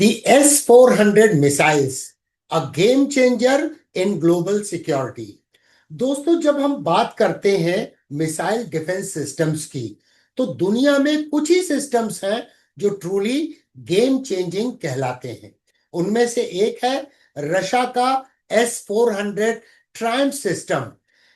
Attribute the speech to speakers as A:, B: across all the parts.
A: The S-400 missiles, a game changer in global security। दोस्तों, जब हम बात करते हैं मिसाइल डिफेंस सिस्टम्स की, तो दुनिया में कुछ ही सिस्टम्स हैं जो ट्रूली गेम चेंजिंग कहलाते हैं। उनमें से एक है रशिया का S-400 triumph system.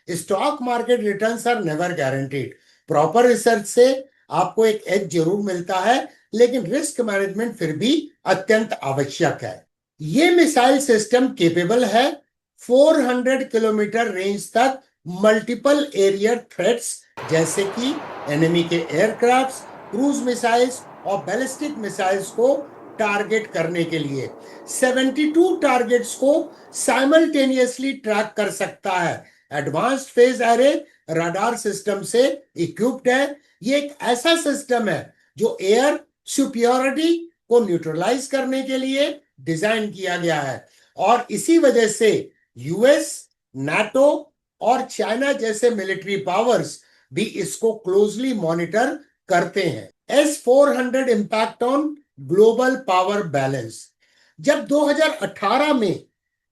A: Stock market returns are never guaranteed. Proper research से आपको एक एज जरूर मिलता है, लेकिन रिस्क मैनेजमेंट फिर भी अत्यंत आवश्यक है। ये मिसाइल सिस्टम केपेबल है 400 किलोमीटर रेंज तक मल्टीपल एरियर थ्रेट्स जैसे कि एनिमी के एयरक्राफ्ट्स, क्रूज मिसाइल्स और बैलिस्टिक मिसाइल्स को टारगेट करने के लिए 72 टारगेट्स को साइमल्टेनियसली ट्रैक कर सकता है। Advanced phase array radar system से इक्विप्ड है। ये एक ऐसा सिस्टम है जो एयर सुपियोरिटी को न्यूट्रलाइज करने के लिए डिजाइन किया गया है, और इसी वजह से यूएस, नाटो और चाइना जैसे मिलिट्री पावर्स भी इसको क्लोजली मॉनिटर करते हैं। S-400 impact on global power balance. जब 2018 में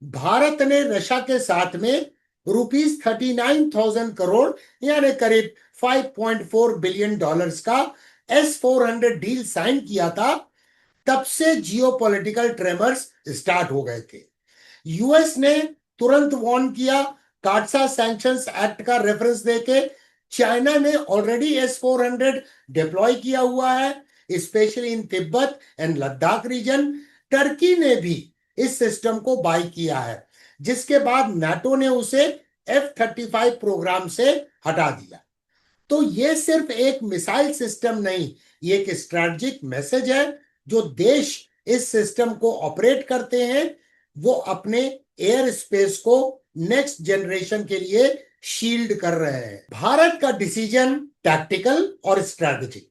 A: भारत ने रशिया के साथ में ₹39,000 करोड़ यानी करीब $5.4 बिलियन का S-400 डील साइन किया था, तब से जियोपॉलिटिकल ट्रेमर्स स्टार्ट हो गए थे। यूएस ने तुरंत वार्न किया, काटसा सैंक्शंस एक्ट का रेफरेंस देके। चाइना ने ऑलरेडी S-400 डिप्लॉय किया हुआ है, specially in Tibet and Ladakh region. Turkey ने भी इस सिस्टम को बाय किया है, जिसके बाद नाटो ने उसे F-35 प्रोग्राम से हटा दिया। तो ये सिर्फ एक मिसाइल सिस्टम नहीं, ये एक स्ट्रेटजिक मैसेज है। जो देश इस सिस्टम को ऑपरेट करते हैं वो अपने एयर स्पेस को नेक्स्ट जनरेशन के लिए शील्ड कर रहे हैं। भारत का डिसीजन टैक्टिकल और स्ट्रेटजिक।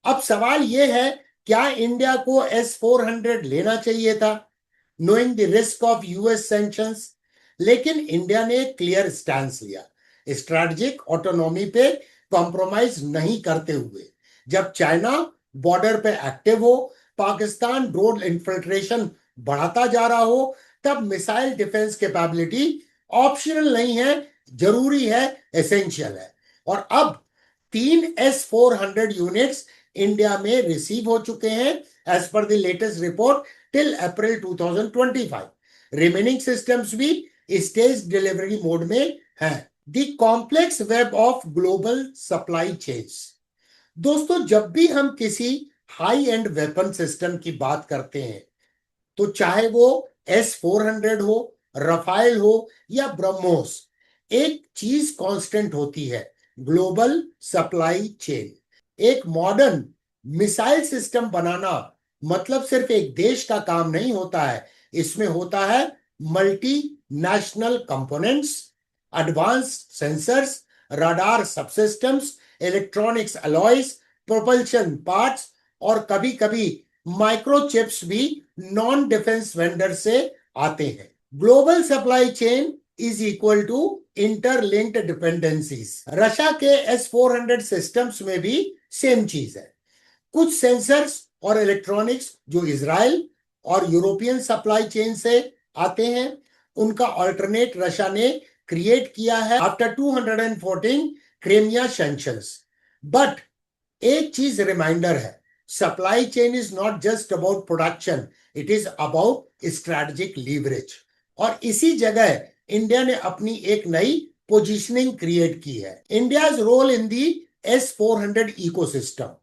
A: अब सवाल ये है, क्या इंडिया को S-400 लेना चाहिए था knowing the risk of US sanctions? लेकिन इंडिया ने क्लियर स्टैंड लिया, स्ट्रेटजिक ऑटोनॉमी पे कॉम्प्रोमाइज नहीं करते हुए। जब चाइना बॉर्डर पे एक्टिव हो, पाकिस्तान ड्रोन इन्फिल्ट्रेशन बढ़ाता जा रहा हो, तब मिसाइल डिफेंस कैपेबिलिटी ऑप्शनल नहीं है, जरूरी है, एसेंशियल है। और अब 3 S-400 यूनिट्स इंडिया में रिसीव हो चुके हैं as per the latest report till April 2025। Remaining systems भी स्टेज डिलीवरी मोड में हैं। The complex web of global supply chains. दोस्तों, जब भी हम किसी हाई एंड वेपन सिस्टम की बात करते हैं, तो चाहे वो S-400 हो, रफाइल हो या ब्रह्मोस, एक चीज कांस्टेंट होती है, ग्लोबल सप्लाई चेन। एक मॉडर्न मिसाइल सिस्टम बनाना मतलब सिर्फ एक देश का काम नहीं होता है, इसमें होता है multi national components, advanced sensors, radar subsystems, electronics alloys, propulsion parts और कभी कभी माइक्रोचिप्स भी नॉन डिफेंस वेंडर से आते हैं। Global supply chain is equal to interlinked dependencies. Russia के S-400 सिस्टम्स में भी सेम चीज है। कुछ सेंसर्स और इलेक्ट्रॉनिक्स जो इजराइल और यूरोपियन सप्लाई चेन से आते हैं, उनका अल्टरनेट रशिया ने क्रिएट किया है आफ्टर 214 क्रीमिया सैंक्शंस। बट एक चीज रिमाइंडर है, supply chain is not just about production, it is about strategic leverage. और इसी जगह इंडिया ने अपनी एक नई पोजीशनिंग क्रिएट की है, India's role in the S-400 ecosystem.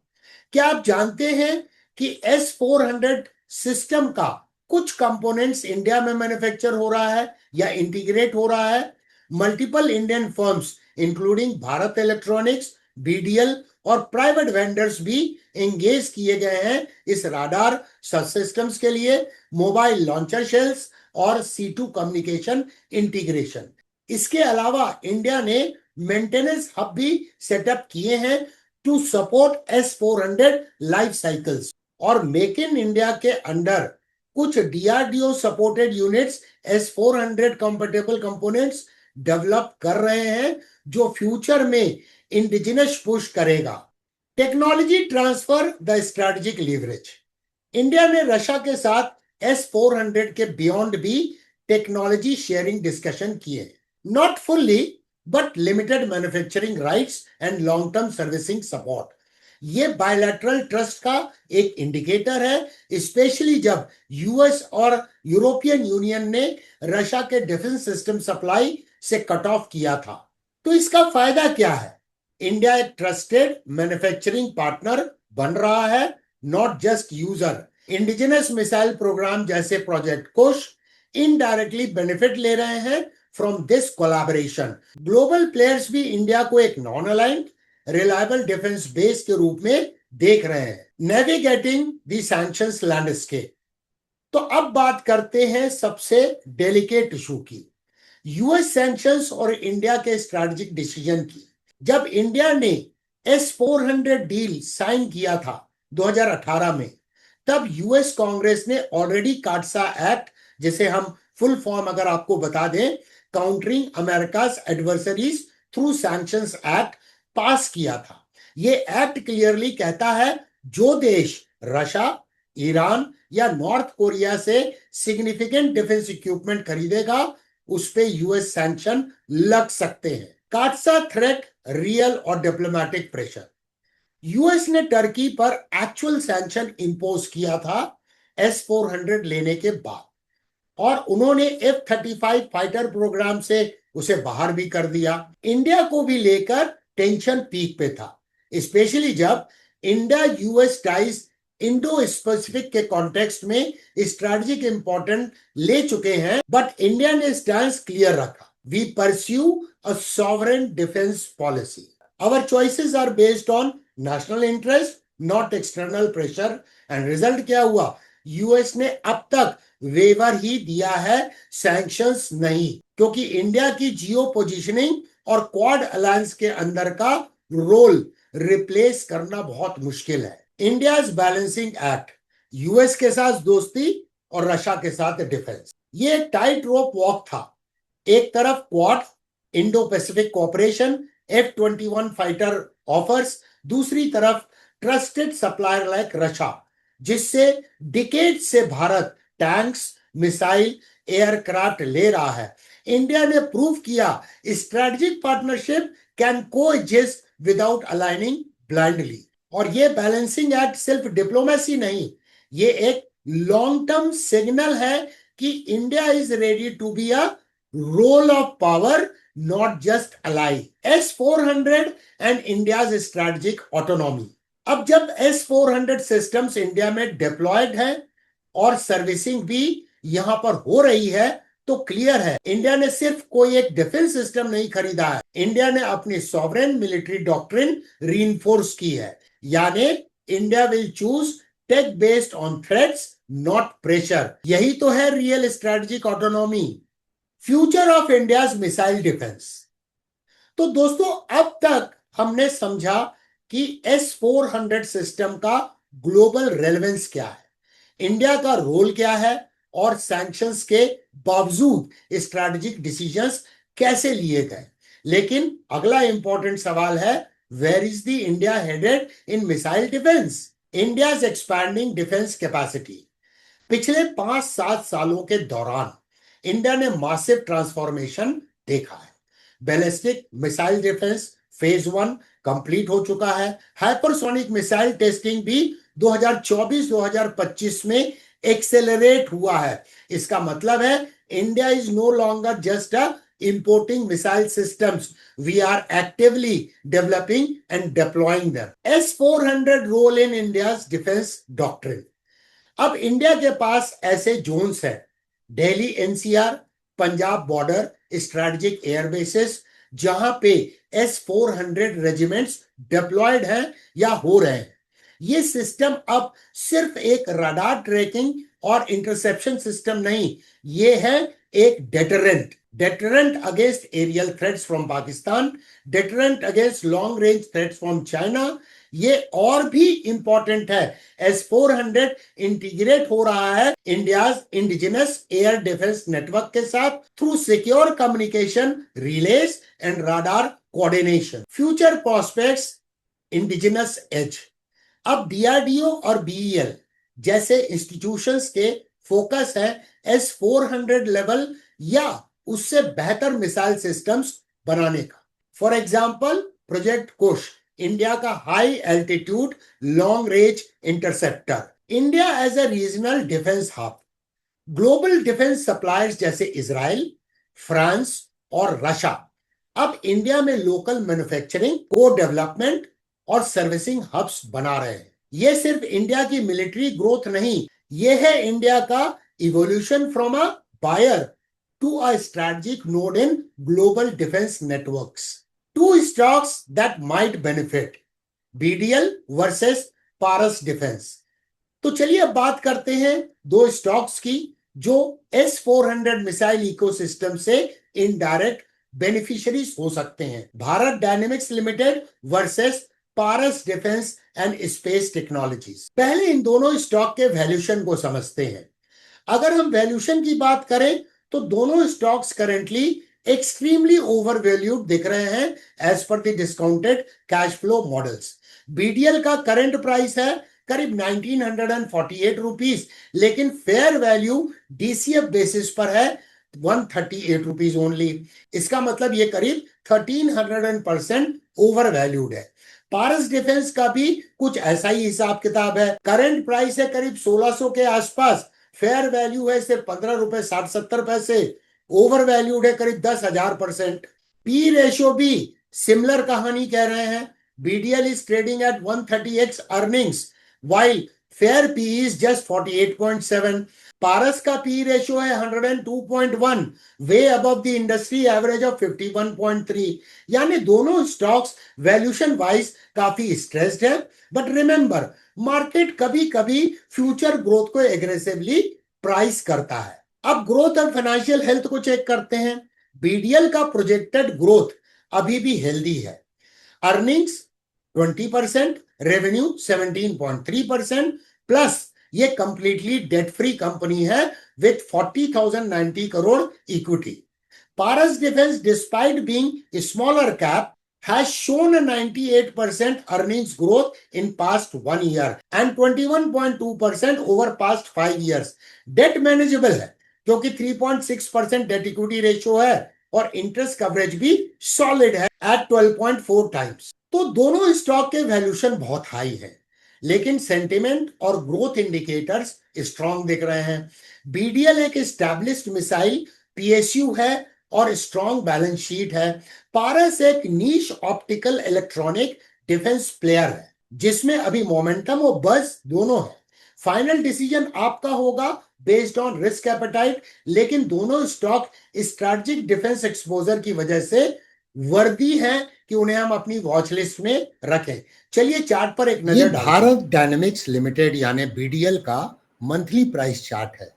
A: क्या आप जानते हैं कि S-400 सिस्टम का कुछ कंपोनेंट्स इंडिया में मैन्युफैक्चर हो रहा है या इंटीग्रेट हो रहा है? Multiple Indian firms including Bharat electronics, BDL और प्राइवेट वेंडर्स भी एंगेज किए गए हैं इस राडार सबसिस्टम्स के लिए, मोबाइल लॉन्चर शेल्स और C2 कम्युनिकेशन इंटीग्रेशन। इसके अलावा इंडिया ने मेंटेनेंस हब भी सेटअप किए हैं to support S-400 life cycles. और मेक इन इंडिया के अंडर कुछ DRDO supported units S-400 compatible components develop कर रहे हैं, जो फ्यूचर में इंडिजिनस पुश करेगा। Technology transfer the strategic leverage. India ने रशिया के साथ S-400 के बियॉन्ड भी टेक्नोलॉजी शेयरिंग डिस्कशन किए, not fully but limited manufacturing rights and long term servicing support. ये बायलैटरल ट्रस्ट का एक इंडिकेटर है, स्पेशली जब यूएस और यूरोपियन यूनियन ने रशिया के डिफेंस सिस्टम सप्लाई से कट ऑफ किया था। तो इसका फायदा क्या है? इंडिया एक ट्रस्टेड मैन्युफैक्चरिंग पार्टनर बन रहा है, not just user. Indigenous missile program जैसे प्रोजेक्ट कुश इनडायरेक्टली बेनिफिट ले रहे हैं from this collaboration. Global players भी इंडिया को एक non aligned reliable defence base के रूप में देख रहे हैं। Navigating the sanctions landscape. तो अब बात करते हैं सबसे डेलिकेट इशू की, यूएस सैंक्शंस और इंडिया के स्ट्रैटेजिक डिसीजन की। जब इंडिया ने S-400 डील साइन किया था 2018 में, तब यूएस कांग्रेस ने ऑलरेडी काटसा एक्ट, जिसे हम फुल फॉर्म अगर आपको बता दें, countering America's adversaries through sanctions act, pass किया था। ये एक्ट क्लियरली कहता है जो देश रशिया, ईरान या नॉर्थ कोरिया से सिग्निफिकेंट डिफेंस इक्विपमेंट खरीदेगा उस पे यूएस सैंक्शन लग सकते हैं। काटसा थ्रेट, रियल और डिप्लोमेटिक प्रेशर। यूएस ने टर्की पर एक्चुअल सैंक्शन इंपोज किया था S-400 लेने के बाद, और उन्होंने F-35 फाइटर प्रोग्राम से उसे बाहर भी कर दिया। इंडिया को भी लेकर टेंशन पीक पे था, स्पेशली जब India US ties Indo specific के कॉन्टेक्स्ट में स्ट्रैटेजिक इंपॉर्टेंट ले चुके हैं, बट इंडिया ने स्टैंड क्लियर रखा। We pursue a sovereign defence policy. Our choices are based on national interest, not external pressure. And result क्या हुआ? यूएस ने अब तक वेवर ही दिया है, सैंक्शंस नहीं, क्योंकि इंडिया की जियो पोजिशनिंग और क्वाड अलायंस के अंदर का रोल रिप्लेस करना बहुत मुश्किल है। इंडियाज बैलेंसिंग एक्ट, यूएस के साथ दोस्ती और रशिया के साथ डिफेंस, ये टाइट रोप वॉक था। एक तरफ quad, Indo Pacific cooperation, F-21 fighter offers, दूसरी तरफ ट्रस्टेड सप्लायर लाइक रशिया, जिससे डिकेड से भारत टैंक्स, मिसाइल, एयरक्राफ्ट ले रहा है। इंडिया ने प्रूव किया strategic partnership can coexist without aligning blindly. और ये बैलेंसिंग एक्ट सिर्फ डिप्लोमेसी नहीं, ये एक लॉन्ग टर्म सिग्नल है कि India is ready to be a role of power, not just ally. S-400 and India's strategic autonomy. अब जब S-400 सिस्टम्स इंडिया में डिप्लॉयड है और सर्विसिंग भी यहां पर हो रही है, तो क्लियर है इंडिया ने सिर्फ कोई एक डिफेंस सिस्टम नहीं खरीदा है, इंडिया ने अपनी सॉवरेन मिलिट्री डॉक्ट्रिन रीइंफोर्स की है। यानी India will choose tech based on threats, not pressure. यही तो है real strategic autonomy. Future of India's missile defence. तो दोस्तों, अब तक हमने समझा कि S-400 सिस्टम का ग्लोबल रेलेवेंस क्या है, इंडिया का रोल क्या है, और सैंक्शंस के बावजूद स्ट्रैटेजिक डिसीजंस कैसे लिए गए। लेकिन अगला इंपॉर्टेंट सवाल है, where is the India headed in missile defence? India's expanding defence capacity. पिछले 5-7 सालों के दौरान इंडिया ने मासिव ट्रांसफॉर्मेशन देखा है। Ballistic missile defence phase 1 complete हो चुका है। हाइपरसोनिक मिसाइल टेस्टिंग भी 2024-2025 में एक्सेलरेट हुआ है। इसका मतलब है India is no longer just a importing missile systems, we are actively developing and deploying them. S-400 role in India's defense doctrine. अब इंडिया के पास ऐसे जोन्स हैं, Delhi NCR, Punjab border, strategic airbases, जहां पे S-400 रेजिमेंट्स डिप्लॉयड हैं या हो रहे हैं। ये सिस्टम अब सिर्फ एक रडार ट्रैकिंग और इंटरसेप्शन सिस्टम नहीं, ये है एक deterrent against aerial threats from Pakistan, deterrent against long range threats from China. ये और भी इंपॉर्टेंट है, S-400 इंटीग्रेट हो रहा है India's indigenous air defence network के साथ through secure communication, relays and radar coordination. Future prospects, indigenous edge. अब DRDO और BEL जैसे इंस्टीट्यूशंस के फोकस है S-400 लेवल या उससे बेहतर मिसाइल सिस्टम्स बनाने का। For example project Kusha, India का high altitude long range interceptor. India as a regional defence hub, global defence suppliers जैसे इजराइल, फ्रांस और रशिया अब इंडिया में लोकल मैन्युफैक्चरिंग, को डेवलपमेंट और सर्विसिंग हब्स बना रहे हैं। ये सिर्फ इंडिया की मिलिट्री ग्रोथ नहीं, ये है इंडिया का evolution from a buyer to a strategic node in global defence networks. Two stocks that might benefit, BDL versus Paras defence. तो चलिए अब बात करते हैं दो स्टॉक्स की जो S-400 मिसाइल इकोसिस्टम से इनडायरेक्ट बेनिफिशियरीज हो सकते हैं। Bharat dynamics limited versus Paras defence and space technologies. पहले इन दोनों स्टॉक के वैल्यूएशन को समझते हैं। अगर हम वैल्यूएशन की बात करें तो दोनों stocks currently extremely over valued दिख रहे हैं as per the discounted cash flow models. BDL का करंट प्राइस है करीब 1948 रुपीस, लेकिन फेयर वैल्यू डीसीएफ बेसिस पर है 138 रुपीज ओनली। इसका मतलब ये करीब 1300% ओवर वैल्यूड है। पारस डिफेंस का भी कुछ ऐसा ही हिसाब किताब है। करंट प्राइस है करीब 1600 के आसपास, फेयर वैल्यू है सिर्फ 15 रुपए 60-70 पैसे, ओवर वैल्यूड है करीब 10,000%। पी रेशियो भी सिमिलर कहानी कह रहे हैं। BDL is trading at 130x earnings while fair PE is just 48.7. पारस का पी रेशियो है 102.1, वे above the industry average of 51.3। यानी दोनों स्टॉक्स वैल्यूएशन वाइज काफी स्ट्रेस्ड है। बट रिमेंबर, मार्केट कभी कभी फ्यूचर ग्रोथ को एग्रेसिवली प्राइस करता है। अब ग्रोथ और फाइनेंशियल हेल्थ को चेक करते हैं। बीडीएल का प्रोजेक्टेड ग्रोथ अभी भी हेल्दी है, अर्निंग्स 20%, रेवेन्यू 17.3%, प्लस ये कंप्लीटली डेट फ्री कंपनी है with 40,090 crore equity. Paras defence despite being smaller cap has shown a 98% earnings growth in past 1 year and 21.2% over past 5 years. Debt manageable है क्योंकि 3.6% debt equity ratio है और interest coverage भी solid है at 12.4 times. तो दोनों stock के valuation बहुत हाई है, लेकिन सेंटिमेंट और ग्रोथ इंडिकेटर्स स्ट्रॉन्ग दिख रहे हैं। बीडीएल एक एस्टैब्लिश्ड मिसाइल पीएसयू है और स्ट्रॉन्ग बैलेंस शीट है। पारस एक नीश ऑप्टिकल इलेक्ट्रॉनिक डिफेंस प्लेयर है जिसमें अभी मोमेंटम और बज दोनों है। फाइनल डिसीजन आपका होगा बेस्ड ऑन रिस्क एपेटाइट, लेकिन दोनों स्टॉक स्ट्रेटेजिक डिफेंस एक्सपोजर की वजह से वर्दी है कि उन्हें हम अपनी वॉच लिस्ट में रखें। चलिए चार्ट पर एक नजर डालते हैं। भारत डायनेमिक्स लिमिटेड यानी बीडीएल का मंथली प्राइस चार्ट है।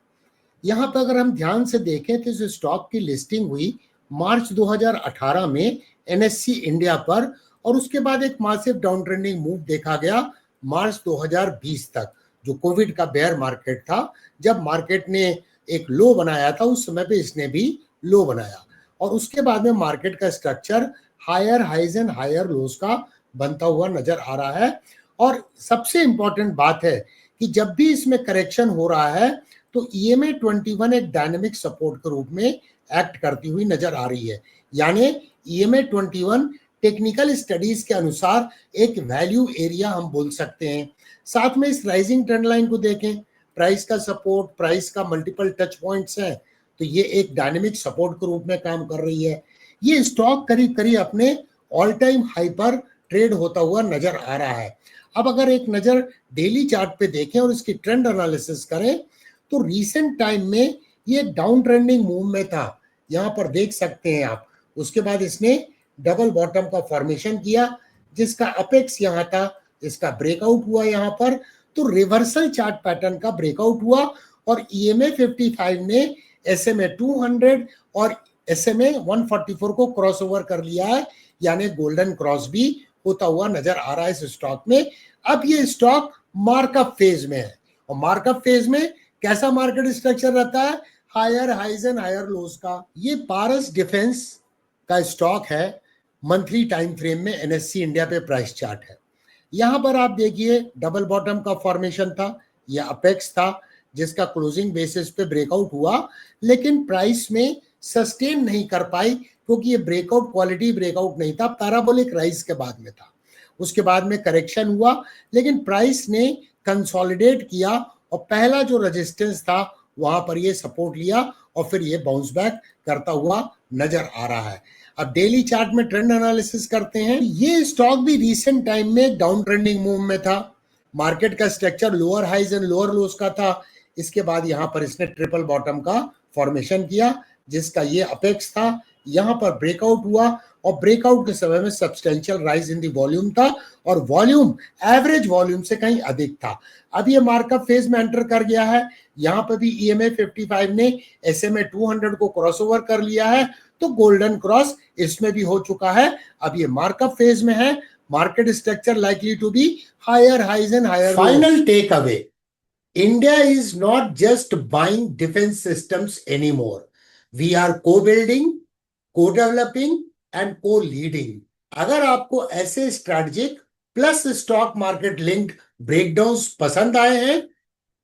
A: यहाँ पर अगर हम ध्यान से देखें तो इस स्टॉक की लिस्टिंग हुई मार्च 2018 में एनएससी इंडिया पर और उसके बाद एक मासिव डाउन ट्रेंडिंग मूव देखा गया मार्च 2020 तक, जो कोविड का बेयर मार्केट था। जब मार्केट ने एक लो बनाया था उस समय पे इसने भी लो बनाया और उसके बाद में मार्केट का structure higher highs and higher lows का बनता हुआ नजर आ रहा है। और सबसे इंपॉर्टेंट बात है कि जब भी इसमें करेक्शन हो रहा है तो EMA 21 एक डायनेमिक सपोर्ट के रूप में एक्ट करती हुई नजर आ रही है। यानी EMA 21 टेक्निकल स्टडीज के अनुसार एक वैल्यू एरिया हम बोल सकते हैं। साथ में इस राइजिंग ट्रेंड लाइन को देखें, प्राइस का सपोर्ट, प्राइस का मल्टीपल टच पॉइंट्स हैं, तो ये एक डायनेमिक सपोर्ट के रूप में काम कर रही है। ये स्टॉक करीब करीब अपने ऑल टाइम हाई पर ट्रेड होता हुआ नजर आ रहा है। अब अगर एक नजर डेली चार्ट पे देखें और इसकी ट्रेंड एनालिसिस करें तो रीसेंट टाइम में ये डाउन ट्रेंडिंग मूव में था, यहाँ पर देख सकते हैं आप। उसके बाद इसने डबल बॉटम का फॉर्मेशन किया जिसका अपेक्स यहाँ था, इसका ब्रेकआउट हुआ यहाँ पर, तो रिवर्सल चार्ट पैटर्न का ब्रेकआउट हुआ और EMA 55 ने SMA 200 और SMA 144 को क्रॉस ओवर कर लिया है, यानी गोल्डन क्रॉस भी होता हुआ नजर आ रहा है इस स्टॉक में। अब ये स्टॉक मार्कअप फेज में है और मार्कअप फेज में कैसा मार्केट स्ट्रक्चर रहता है, higher highs and higher lows का। ये पारस डिफेंस का स्टॉक है, मंथली टाइम फ्रेम में NSE इंडिया पे प्राइस चार्ट है। यहां पर आप देखिए डबल बॉटम का फॉर्मेशन था, ये अपेक्स था जिसका क्लोजिंग बेसिस पे ब्रेकआउट हुआ, लेकिन प्राइस में सस्टेन नहीं कर पाई क्योंकि ये ब्रेकआउट क्वालिटी ब्रेकआउट नहीं था, पैराबोलिक राइज के बाद में था। उसके बाद में करेक्शन हुआ, लेकिन प्राइस ने कंसोलिडेट किया और पहला जो रेजिस्टेंस था वहां पर ये सपोर्ट लिया और फिर ये बाउंस बैक करता हुआ नजर आ रहा है। अब डेली चार्ट में ट्रेंड एनालिसिस करते हैं। ये स्टॉक भी रिसेंट टाइम में डाउन ट्रेंडिंग मूव में था। मार्केट का structure lower highs and lower lows का था। इसके बाद यहां पर इसने ट्रिपल बॉटम का फॉर्मेशन किया जिसका ये अपेक्स था। यहां पर ब्रेकआउट हुआ और ब्रेकआउट के समय में substantial rise in the volume था और वॉल्यूम एवरेज वॉल्यूम से कहीं अधिक था। अब ये मार्कअप फेज में एंटर कर गया है। यहां पर भी EMA 55 ने SMA 200 को क्रॉसओवर कर लिया है, तो गोल्डन क्रॉस इसमें भी हो चुका है। अब ये मार्कअप फेज में है। Market structure likely to be higher highs and higher. Final take away, India is not just buying defense systems anymore. We are co-building, co-developing and co-leading. अगर आपको ऐसे strategic plus stock market linked breakdowns पसंद आए हैं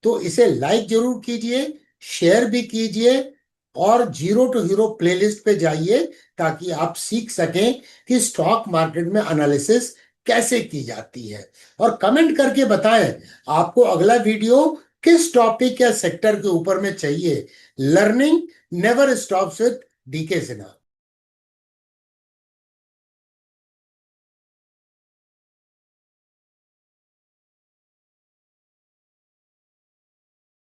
A: तो इसे like जरूर कीजिए, शेयर भी कीजिए और जीरो टू हीरो प्लेलिस्ट पे जाइए ताकि आप सीख सकें कि स्टॉक मार्केट में एनालिसिस कैसे की जाती है। और कमेंट करके बताएं आपको अगला वीडियो किस टॉपिक या सेक्टर के ऊपर में चाहिए। Learning never stops with DK Sinha.